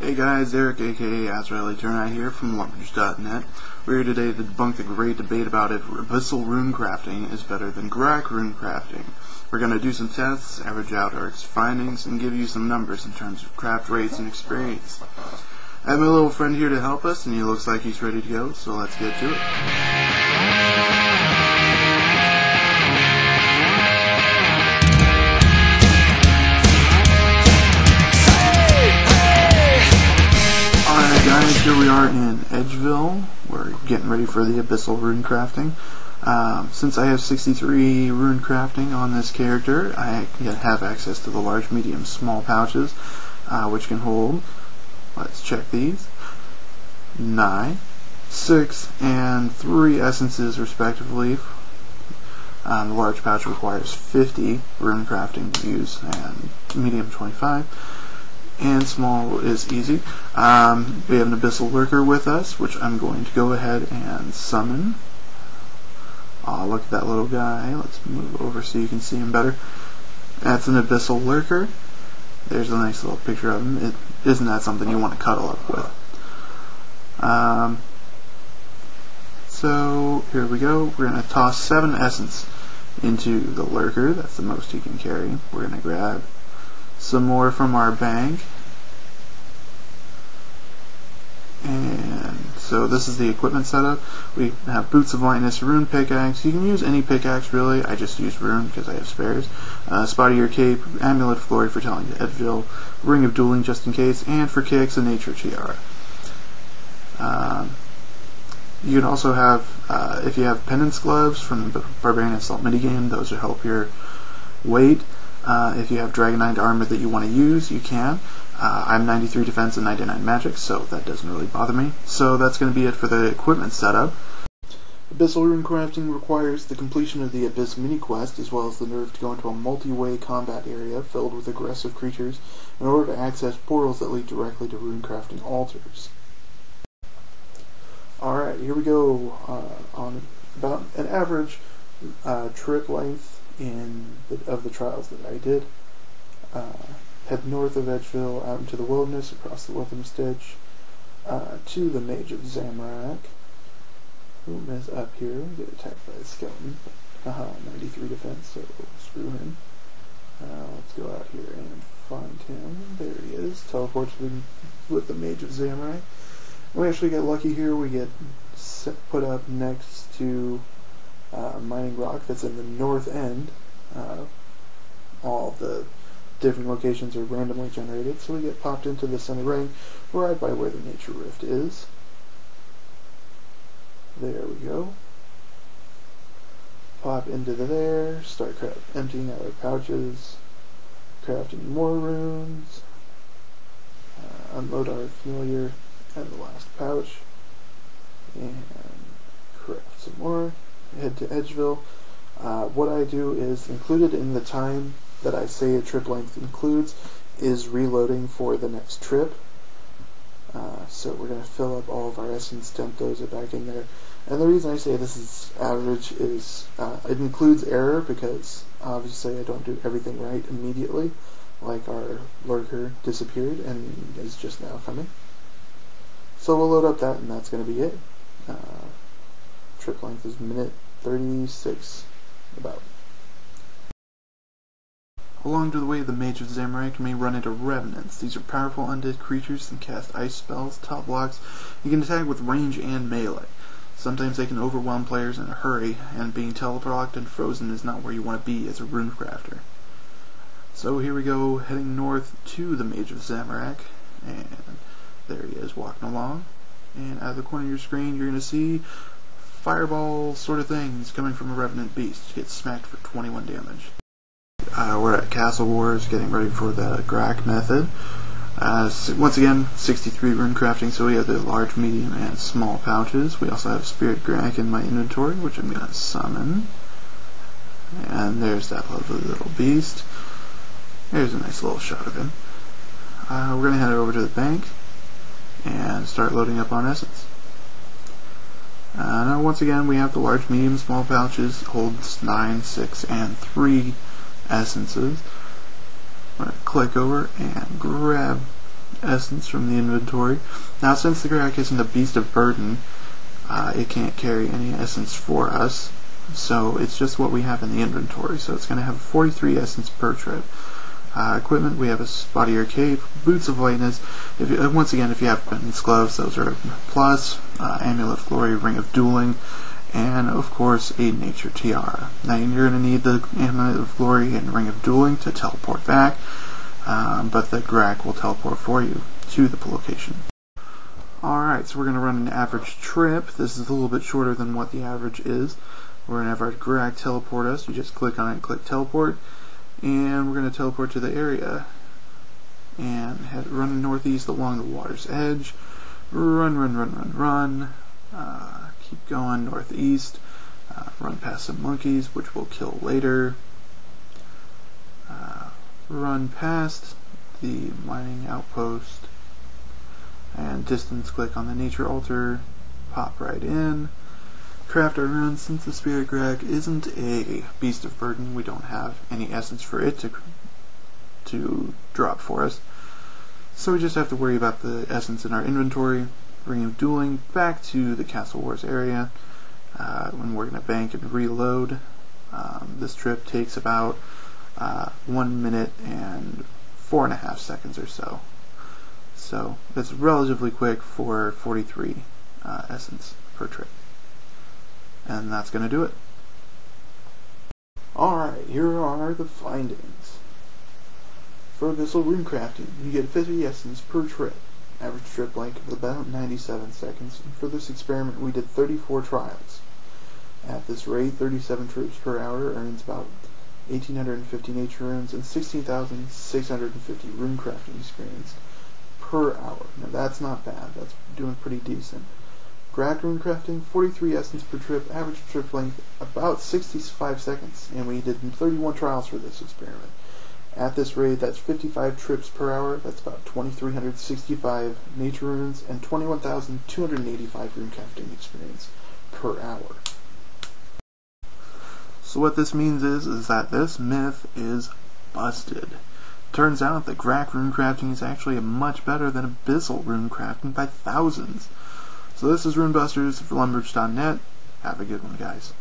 Hey guys, Eric aka Azrael Eternite here from Lumberers.net. We're here today to debunk the great debate about if Abyssal RuneCrafting is better than Graahk RuneCrafting. We're going to do some tests, average out our findings, and give you some numbers in terms of craft rates and experience. I have my little friend here to help us, and he looks like he's ready to go, so let's get to it. Guys, here we are in Edgeville. We're getting ready for the Abyssal RuneCrafting. Since I have 63 RuneCrafting on this character, I have access to the large, medium, small pouches, which can hold, let's check these, 9, 6, and 3 essences respectively. The large pouch requires 50 RuneCrafting to use, and medium 25. And small is easy. We have an Abyssal Lurker with us, which I'm going to go ahead and summon. Look at that little guy. Let's move over so you can see him better. That's an Abyssal Lurker. There's a nice little picture of him. Isn't that something you want to cuddle up with? So here we go. We're going to toss 7 essence into the Lurker. That's the most he can carry. We're going to grab some more from our bank, and so this is the equipment setup. We have Boots of Lightness, Rune pickaxe. You can use any pickaxe really. I just used Rune because I have spares. Spot Ear Cape, Amulet of Glory for telling to Edgeville, Ring of Dueling just in case, and for kicks a Nature Tiara. You can also have, if you have Penance Gloves from the Barbarian Assault minigame, those will help your weight. If you have Dragonite armor that you want to use, you can. I'm 93 defense and 99 magic, so that doesn't really bother me. So that's going to be it for the equipment setup. Abyssal RuneCrafting requires the completion of the Abyss mini-quest, as well as the nerve to go into a multi-way combat area filled with aggressive creatures in order to access portals that lead directly to RuneCrafting altars. Alright, here we go. On about an average trip length of the trials that I did. Head north of Edgeville, out into the wilderness, across the Witham Ditch, to the Mage of Zamorak, whom is up here. Get attacked by a skeleton. 93 defense, so screw him. Let's go out here and find him. There he is. Teleports with the Mage of Zamorak. We actually get lucky here. We get put up next to mining rock that's in the north end. All the different locations are randomly generated, so we get popped into the center ring right by where the nature rift is. There we go. Pop into there, start emptying out our pouches, crafting more runes, unload our familiar and the last pouch, and craft some more. Head to Edgeville. What I do is, included in the time that I say a trip length includes, is reloading for the next trip. So we're going to fill up all of our essence, dump those back in there. And the reason I say this is average is it includes error, because obviously I don't do everything right immediately, like our lurker disappeared and is just now coming. So we'll load up that, and that's going to be it. Trip length is minute 36 about. Along the way, the Mage of Zamorak may run into revenants. These are powerful undead creatures that cast ice spells, top blocks. You can attack with range and melee. Sometimes they can overwhelm players in a hurry, and being teleported and frozen is not where you want to be as a rune crafter. So here we go, heading north to the Mage of Zamorak, and there he is walking along. And out of the corner of your screen, you're going to see fireball sort of things coming from a revenant beast. Gets smacked for 21 damage. We're at Castle Wars, getting ready for the Graahk method. Once again, 63 RuneCrafting, so we have the large, medium, and small pouches. We also have Spirit Graahk in my inventory, which I'm going to summon. And there's that lovely little beast. There's a nice little shot of him. We're going to head over to the bank and start loading up on essence. Now once again, we have the large, medium, small pouches. Holds 9, 6, and 3 essences. I'm going to click over and grab essence from the inventory. Now, since the Graahk isn't a beast of burden, it can't carry any essence for us, so it's just what we have in the inventory. So it's going to have 43 essence per trip. Equipment, we have a spotty arcade, boots of lightness. Once again, if you have penance gloves, those are plus. Amulet of glory, ring of dueling, and of course a nature tiara. Now you're going to need the amulet of glory and ring of dueling to teleport back, but the Graahk will teleport for you to the location. Alright, so we're going to run an average trip. This is a little bit shorter than what the average is. We're going to have our Graahk teleport us. You just click on it and click teleport, and we're going to teleport to the area and run northeast along the water's edge. Run. Keep going northeast. Run past some monkeys, which we'll kill later. Run past the mining outpost, and distance click on the nature altar. Pop right in. Craft our runes. Since the spirit Graahk isn't a beast of burden, we don't have any essence for it to drop for us. So we just have to worry about the essence in our inventory. Ring of dueling back to the Castle Wars area when we're going to bank and reload. This trip takes about 1 minute and 4.5 seconds or so. So it's relatively quick for 43 essence per trip. And that's going to do it. Alright, here are the findings. For Abyssal RuneCrafting, you get 50 essence per trip. Average trip length of about 97 seconds. And for this experiment, we did 34 trials. At this rate, 37 trips per hour earns about 1,850 nature runes and 16,650 RuneCrafting experience per hour. Now that's not bad. That's doing pretty decent. Graahk RuneCrafting, 43 essence per trip, average trip length about 65 seconds, and we did 31 trials for this experiment. At this rate, that's 55 trips per hour, that's about 2,365 nature runes, and 21,285 RuneCrafting experience per hour. So what this means is that this myth is busted. Turns out that Graahk RuneCrafting is actually much better than Abyssal RuneCrafting by thousands. So this is RuneBusters for Lumbridge.net. Have a good one, guys.